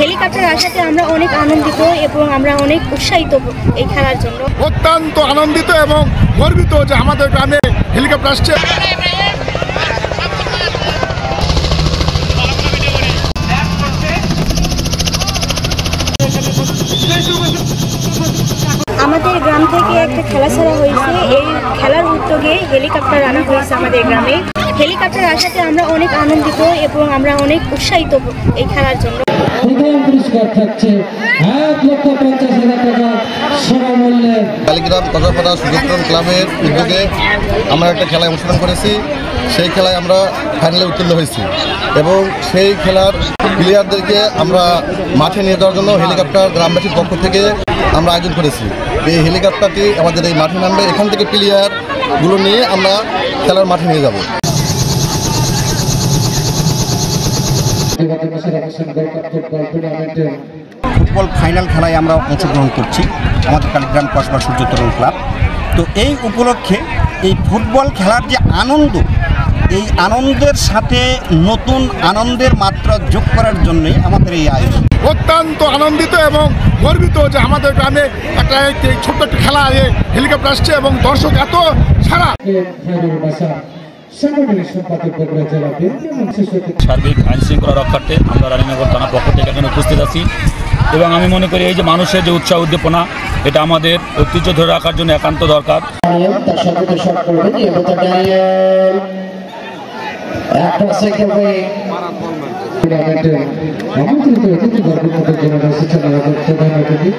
Helicopter আসাতে আমরা অনেক আনন্দিত এবং আমরা অনেক উৎসাহিত এই খেলার জন্য। অত্যন্ত আনন্দিত এবং গর্বিত যে আমাদের গ্রামে হেলিকপ্টার আসছে। আমাদের গ্রাম থেকে একটা খেলা ছাড়া হয়েছে, এই খেলার উদ্যোগে হেলিকপ্টার আনা হয়েছে আমাদের গ্রামে। হেলিকপ্টার আসাতে আমরা অনেক আনন্দিত এবং আমরা অনেক উৎসাহিত এই খেলার জন্য। কালীগ্রাম কদরপাড়া সুযোগগ্রাম ক্লাবের উদ্যোগে আমরা একটা খেলায় অংশগ্রহণ করেছি। সেই খেলায় আমরা ফাইনালে উত্তীর্ণ হয়েছি এবং সেই খেলার প্লেয়ারদেরকে আমরা মাঠে নিয়ে যাওয়ার জন্য হেলিকপ্টার গ্রামবাসীর পক্ষ থেকে আমরা আয়োজন করেছি। এই হেলিকপ্টারটি আমাদের এই মাঠে নামবে, এখান থেকে প্লেয়ারগুলো নিয়ে আমরা খেলার মাঠে নিয়ে যাব। ফুটবল ফাইনাল খেলায় আমরা অংশগ্রহণ করছি আমাদের কালীগ্রাম কসবা সূর্যতরণ ক্লাব। তো এই উপলক্ষে এই ফুটবল খেলার যে আনন্দ, এই আনন্দের সাথে নতুন আনন্দের মাত্রা যোগ করার জন্যই আমাদের এই আয়োজন। অত্যন্ত আনন্দিত এবং গর্বিত যে আমাদের গ্রামে একটা ছোট্ট একটা খেলা হেলিকপ্টার আসছে এবং দর্শক এত সারা। সার্বিক আইন শৃঙ্খলা রক্ষার্থে আমরা রানীনগর থানা পক্ষ থেকে এখানে উপস্থিত আছি এবং আমি মনে করি এই যে মানুষের যে উৎসাহ উদ্দীপনা, এটা আমাদের ঐতিহ্য ধরে রাখার জন্য একান্ত দরকার। আমাদের